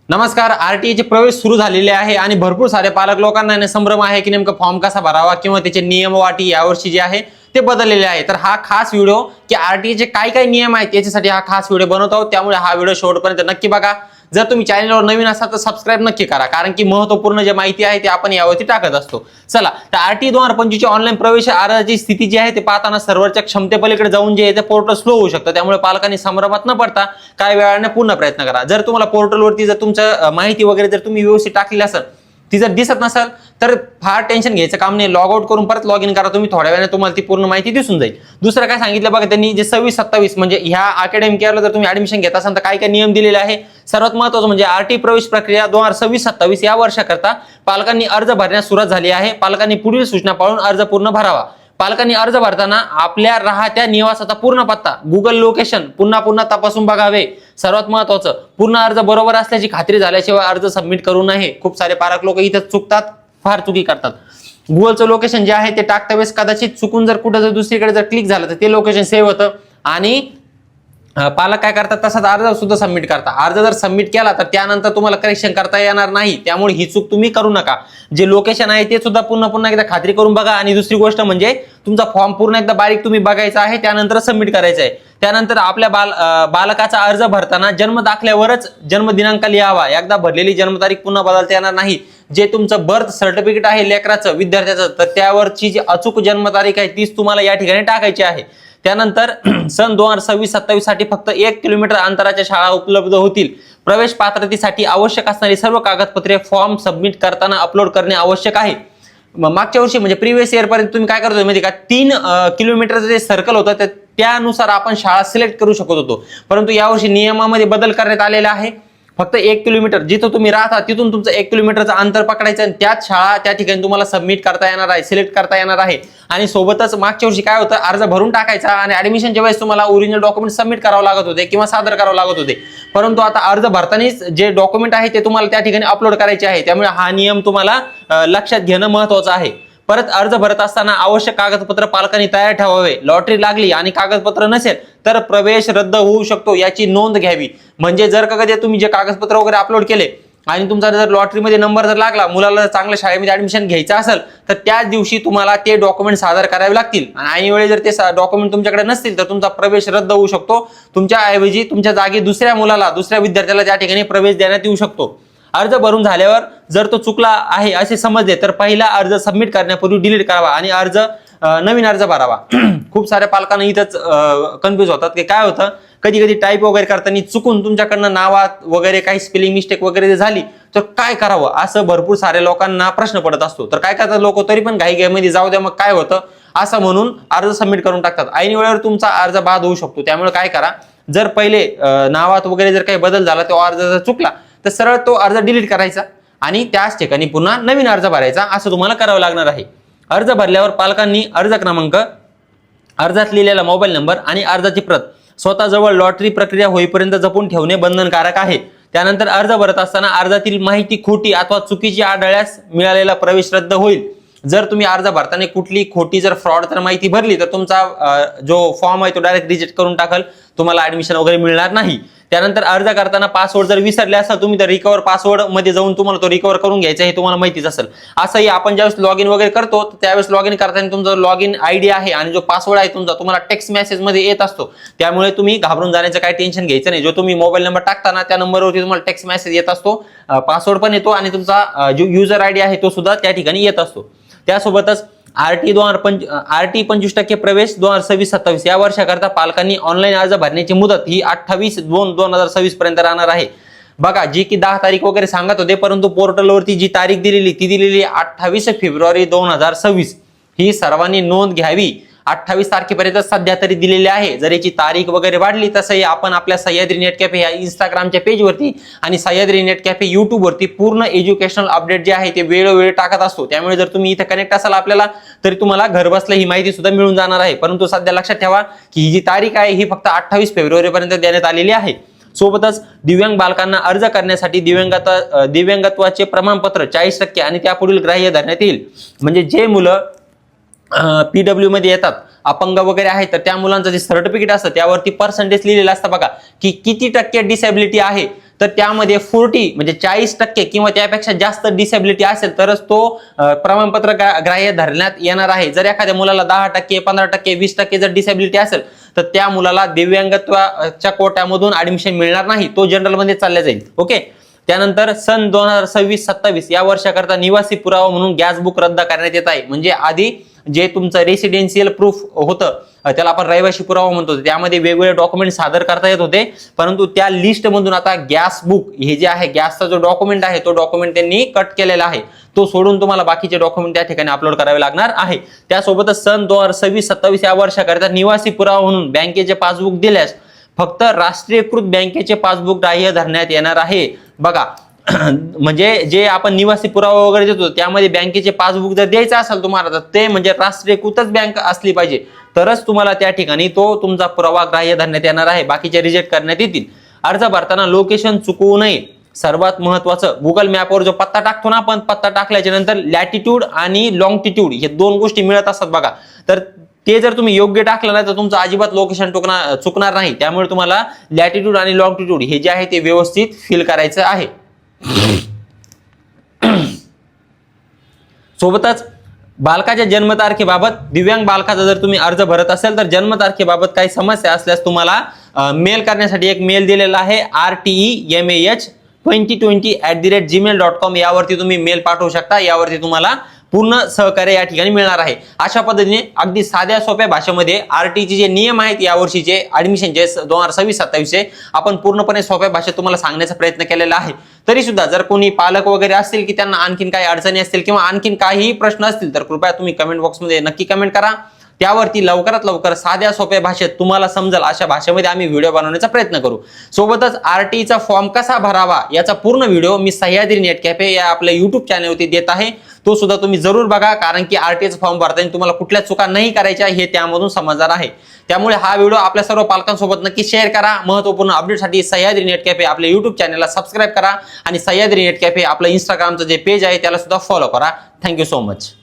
नमस्कार. आरटीईचे प्रवेश सुरू झालेले आहे आणि भरपूर सारे पालक लोकांना संभ्रम आहे की नेमका फॉर्म कसा भरावा किंवा त्याचे नियम व अटी यावर्षी जे आहे ते बदललेले आहे. तर हा खास व्हिडिओ की आरटीईचे काय काय नियम आहेत याच्यासाठी हा खास व्हिडिओ बनवत आहोत. त्यामुळे हा व्हिडिओ शेवटपर्यंत नक्की बघा. जर तुम्ही चॅनलवर नवीन असाल तर सबस्क्राईब नक्की करा, कारण की महत्त्वपूर्ण जे माहिती आहे ते आपण यावरती टाकत असतो. चला, तर आरटीई 2025 ची ऑनलाईन प्रवेश अर्जाची स्थिती जी आहे ते पाहताना सर्व्हरच्या क्षमतेपलीकडे जाऊन जे आहे ते पोर्टल स्लो होऊ शकतं. त्यामुळे पालकांनी संभ्रमात न पडता काही वेळाने पुन्हा प्रयत्न करा. जर तुम्हाला पोर्टलवरती जर तुमचं माहिती वगैरे जर तुम्ही व्यवस्थित टाकलेली असेल, ती जर दिसत नसेल तर फार टेन्शन घ्यायचं काम नाही. लॉग आउट करून परत लॉग इन करा तुम्ही, थोड्या वेळाने तुम्हाला ती पूर्ण माहिती दिसून जाईल. दुसरं काय सांगितलं बघा त्यांनी, जे 26-27 म्हणजे ह्या अकॅडमिक इयरला जर तुम्ही ऍडमिशन घेत असाल तर काय काय नियम दिलेले आहे. सर्वात महत्त्वाचं म्हणजे आरटीई प्रवेश प्रक्रिया 2026-27 या वर्षाकरता पालकांनी अर्ज भरण्यास सुरुवात झाली आहे. पालकांनी पुढील सूचना पाळून अर्ज पूर्ण भरावा. पालकांनी अर्ज भरताना आपल्या राहत्या निवासाचा पूर्ण पत्ता, गुगल लोकेशन पुन्हा तपासून बघावे. सर्वात महत्त्वाचं, पूर्ण अर्ज बरोबर असल्याची खात्री झाल्याशिवाय अर्ज सबमिट करू नये. खूप सारे पालक लोक इथे चुकतात, फार चुकी करतात. गुगलचं लोकेशन जे आहे ते टाकता वेळेस कदाचित चुकून जर कुठं जर दुसरीकडे जर क्लिक झालं तर ते लोकेशन सेव्ह होतं आणि पालक काय करतात तसाच अर्ज सुद्धा सबमिट करता. अर्ज जर सबमिट केला तर त्यानंतर तुम्हाला करेक्शन करता येणार नाही. त्यामुळे ही चूक तुम्ही करू नका. जे लोकेशन आहे ते सुद्धा पुन्हा एकदा खात्री करून बघा. आणि दुसरी गोष्ट म्हणजे तुमचा फॉर्म पूर्ण एकदा बारीक तुम्ही बघायचा आहे, त्यानंतर सबमिट करायचं आहे. त्यानंतर आपल्या बालकाचा अर्ज भरताना जन्म दाखल्यावरच जन्म दिनांक लिहावा. एकदा भरलेली जन्मतारीख पुन्हा बदलता येणार नाही. जे तुमचं बर्थ सर्टिफिकेट आहे लेकराचं, विद्यार्थ्याचं, तर त्यावरची जी अचूक जन्मतारीख आहे तीच तुम्हाला या ठिकाणी टाकायची आहे. त्यानंतर सन 2026-27 साठी फक्त 1 किलोमीटर अंतराच्या शाळा उपलब्ध होतील. प्रवेश पात्रतेसाठी आवश्यक असणारी सर्व कागदपत्रे फॉर्म सबमिट करताना अपलोड करणे आवश्यक आहे. मागच्या वर्षी म्हणजे प्रिव्हियस इयर पर्यंत तुम्ही काय करतो माहिती का, 3 किलोमीटरचं जे सर्कल होतं त्यानुसार आपण शाळा सिलेक्ट करू शकत होतो. परंतु यावर्षी नियमामध्ये बदल करण्यात आलेला आहे. फक्त 1 किलोमीटर जिथं तुम्ही राहता तिथून तुमचं 1 किलोमीटरचं अंतर पकडायचं आणि त्याच शाळा त्या ठिकाणी तुम्हाला सबमिट करता येणार आहे, सिलेक्ट करता येणार आहे. आणि सोबतच मागच्या वर्षी काय होतं, अर्ज भरून टाकायचा आणि ऍडमिशनच्या वेळेस तुम्हाला ओरिजिनल डॉक्युमेंट सबमिट करावं लागत होते किंवा सादर करावं लागत होते. परंतु आता अर्ज भरतानाच जे डॉक्युमेंट आहे ते तुम्हाला त्या ठिकाणी अपलोड करायचे आहे. त्यामुळे हा नियम तुम्हाला लक्षात घेणं महत्त्वाचं आहे. परत अर्ज भरत असताना आवश्यक कागदपत्र पालकांनी तयार ठेवावे. लॉटरी लागली आणि कागदपत्र नसेल तर प्रवेश रद्द होऊ शकतो, याची नोंद घ्यावी. म्हणजे जर का कधी तुम्ही जे कागदपत्र वगैरे अपलोड केले आणि तुमचा जर लॉटरीमध्ये नंबर जर लागला, मुलाला चांगल्या शाळेमध्ये ऍडमिशन घ्यायचं असेल तर त्याच दिवशी तुम्हाला ते डॉक्युमेंट सादर करावे लागतील. आणि ऐनवेळी जर ते डॉक्युमेंट तुमच्याकडे नसतील तर तुमचा प्रवेश रद्द होऊ शकतो. तुमच्या ऐवजी तुमच्या जागी दुसऱ्या विद्यार्थ्याला त्या ठिकाणी प्रवेश देण्यात येऊ शकतो. अर्ज भरून झाल्यावर जर तो चुकला आहे असे समजले तर पहिला अर्ज सबमिट करण्यापूर्वी डिलीट करावा आणि नवीन अर्ज भरावा. खूप साऱ्या पालकांना इथंच कन्फ्युज होतात की काय होतं, कधी टाईप वगैरे करताना चुकून तुमच्याकडनं नावात वगैरे काही स्पेलिंग मिस्टेक वगैरे झाली तर काय करावं, असं भरपूर साऱ्या लोकांना प्रश्न पडत असतो. तर काय करतात लोक, तरी पण घाईमध्ये जाऊ द्या मग काय होतं असं म्हणून अर्ज सबमिट करून टाकतात. ऐन वेळेवर तुमचा अर्ज बाद होऊ शकतो. त्यामुळे काय करा, जर पहिले नावात वगैरे जर काही बदल झाला, तो अर्ज जर चुकला तर सरळ तो अर्ज डिलीट करायचा आणि त्याच ठिकाणी पुन्हा नवीन अर्ज भरायचा, असं तुम्हाला करावं लागणार आहे. अर्ज भरल्यावर पालकांनी अर्ज क्रमांक, अर्जात लिहिलेला मोबाईल नंबर आणि अर्जाची प्रत स्वतःजवळ लॉटरी प्रक्रिया होईपर्यंत जपून ठेवणे बंधनकारक आहे. त्यानंतर अर्ज भरत असताना अर्जातील माहिती खोटी अथवा चुकीची आढळल्यास मिळालेला प्रवेश रद्द होईल. जर तुम्ही अर्ज भरताना कुठली खोटी जर फ्रॉड तर माहिती भरली तर तुमचा जो फॉर्म आहे तो डायरेक्ट रिजेक्ट करून टाकल, तुम्हाला ऍडमिशन वगैरे मिळणार नाही. त्यानंतर अर्ज करताना पासवर्ड जर विसरले असाल तुम्ही तर रिकवर पासवर्ड मध्ये जाऊन तुम्हाला तो रिकवर करून घ्यायचा हे तुम्हाला माहितीच असेल. असंही आपण ज्यावेळेस लॉग इन वगैरे करतो त्यावेळेस लॉग इन करताना तुमचा लॉग इन आयडी आहे आणि जो पासवर्ड आहे तुमचा तुम्हाला टेक्स्ट मेसेज मध्ये येत असतो. त्यामुळे तुम्ही घाबरून जाण्याचं काही टेन्शन घ्यायचं नाही. जो तुम्ही मोबाईल नंबर टाकताना त्या नंबरवरती तुम्हाला टेक्स्ट मेसेज येत असतो, पासवर्ड पण येतो आणि तुमचा जो युजर आयडी आहे तो सुद्धा त्या ठिकाणी येत असतो. त्यासोबतच आरटीई 25% प्रवेश 2026-27 या वर्षाकरता पालकांनी ऑनलाईन अर्ज भरण्याची मुदत ही 28/2/2026 पर्यंत राहणार आहे. बघा, जी की 10 तारीख वगैरे सांगत होते, परंतु पोर्टलवरती जी तारीख दिलेली 28 फेब्रुवारी 2026 ही सर्वांनी नोंद घ्यावी. 28 तारखेपर्यंत सध्या तरी दिलेली आहे. जर याची तारीख वगैरे वाढली तसंही आपण आपल्या सह्याद्री नेट कॅफे या इंस्टाग्रामच्या पेजवरती आणि सह्याद्री नेट कॅफे युट्यूबवरती पूर्ण एज्युकेशनल अपडेट जे आहे ते वेळोवेळी टाकत असतो. त्यामुळे जर तुम्ही इथे कनेक्ट असाल आपल्याला तरी तुम्हाला घर बसल्या ही माहिती सुद्धा मिळून जाणार आहे. परंतु सध्या लक्षात ठेवा की ही जी तारीख आहे ही फक्त 28 फेब्रुवारी पर्यंत देण्यात आलेली आहे. सोबतच दिव्यांग बालकांना अर्ज करण्यासाठी दिव्यांगत्वाचे प्रमाणपत्र 40% आणि त्यापुढील ग्राह्य धरण्यात येईल. म्हणजे जे मुलं PW मध्ये येतात, अपंग वगैरे आहे, तर त्या मुलांचं जे सर्टिफिकेट असतं त्यावरती पर्सेंटेज लिहिलेलं असतं बघा की किती टक्के डिसेबिलिटी आहे. तर त्यामध्ये 40 म्हणजे 40% किंवा त्यापेक्षा जास्त डिसेबिलिटी असेल तरच तो प्रमाणपत्र ग्राह्य धरण्यात येणार आहे. जर एखाद्या मुलाला 10%, 15%, 20% जर डिसेबिलिटी असेल तर त्या मुलाला दिव्यांगत्वाच्या कोट्यामधून ऍडमिशन मिळणार नाही, तो जनरल मध्ये चालला जाईल. ओके. त्यानंतर सन 2026-27 या वर्षाकरता निवासी पुरावा म्हणून गॅस बुक रद्द करण्यात येत आहे. म्हणजे आधी जे तुमचं रेसिडेन्शियल प्रूफ होतं त्याला आपण रहिवासी पुरावा म्हणतो, त्यामध्ये वेगवेगळे डॉक्युमेंट सादर करता येत होते, परंतु त्या लिस्ट मधून आता गॅस बुक हे जे आहे, गॅसचा जो डॉक्युमेंट आहे तो डॉक्युमेंट त्यांनी कट केलेला आहे. तो सोडून तुम्हाला बाकीचे डॉक्युमेंट त्या ठिकाणी अपलोड करावे लागणार आहे. त्यासोबतच सन 2026-27 या वर्षाकरता निवासी पुरावा म्हणून बँकेचे पासबुक दिल्यास फक्त राष्ट्रीयकृत बँकेचे पासबुक ग्राह्य धरण्यात येणार आहे. बघा, म्हणजे जे आपण निवासी पुरावा वगैरे देतो त्यामध्ये बँकेचे पासबुक जर द्यायचं असेल तुम्हाला तर ते म्हणजे राष्ट्रीयकृतच बँक असली पाहिजे, तरच तुम्हाला त्या ठिकाणी तो तुमचा पुरावा ग्राह्य धरण्यात येणार आहे. बाकीचे रिजेक्ट करण्यात येतील. अर्ज भरताना लोकेशन चुकवू नये. सर्वात महत्वाचं, गुगल मॅपवर जो पत्ता टाकतो ना आपण, पत्ता टाकल्याच्या नंतर लॅटिट्यूड आणि लॉंगिट्यूड हे 2 गोष्टी मिळत असतात बघा. तर ते जर तुम्ही योग्य टाकलं नाही तर तुमचं अजिबात लोकेशन चुकणार नाही. त्यामुळे तुम्हाला लॅटिट्यूड आणि लॉंगिट्यूड हे जे आहे ते व्यवस्थित फिल करायचं आहे. सोबतच बालकाच्या जन्मतारखेबाबत, दिव्यांग बालकाचा जर तुम्ही अर्ज भरत असेल तर जन्मतारखेबाबत काही समस्या असल्यास तुम्हाला मेल करण्यासाठी एक मेल दिलेला आहे, RTEMAH2020@gmail.com यावरती तुम्ही मेल पाठवू शकता. यावरती तुम्हाला पूर्ण सहकार्य या ठिकाणी मिळणार आहे. अशा पद्धतीने अगदी साध्या सोप्या भाषेमध्ये आरटीचे जे नियम आहेत यावर्षीचे ऍडमिशनचे 2026-27 आपण पूर्णपणे सोप्या भाषेत तुम्हाला सांगण्याचा प्रयत्न केलेला आहे. तरी सुद्धा जर कोणी पालक वगैरे असतील की त्यांना आणखीन काही अडचणी असतील किंवा आणखीन काहीही प्रश्न असतील तर कृपया तुम्ही कमेंट बॉक्समध्ये नक्की कमेंट करा. त्यावरती लवकरात लवकर साध्या सोप्या भाषेत तुम्हाला समजेल अशा भाषेमध्ये आम्ही व्हिडिओ बनवण्याचा प्रयत्न करू. सोबतच आरटीचा फॉर्म कसा भरावा याचा पूर्ण व्हिडिओ मी सह्याद्री नेट कॅफे या आपल्या युट्यूब चॅनलवरती देत आहे. तो सुद्धा तुम्ही जरूर बघा, कारण की आरटीचा फॉर्म भरताना तुम्हाला कुठल्या चुका नाही करायच्या हे त्यामधून समजणार आहे. त्यामुळे हा व्हिडिओ आपल्या सर्व पालकांसोबत नक्की शेअर करा. महत्त्वपूर्ण अपडेटसाठी सह्याद्री नेट कॅफे आपल्या युट्यूब चॅनलला सबस्क्राईब करा आणि सह्याद्री नेट कॅफे आपलं इंस्टाग्रामचं जे पेज आहे त्याला सुद्धा फॉलो करा. Thank you so much.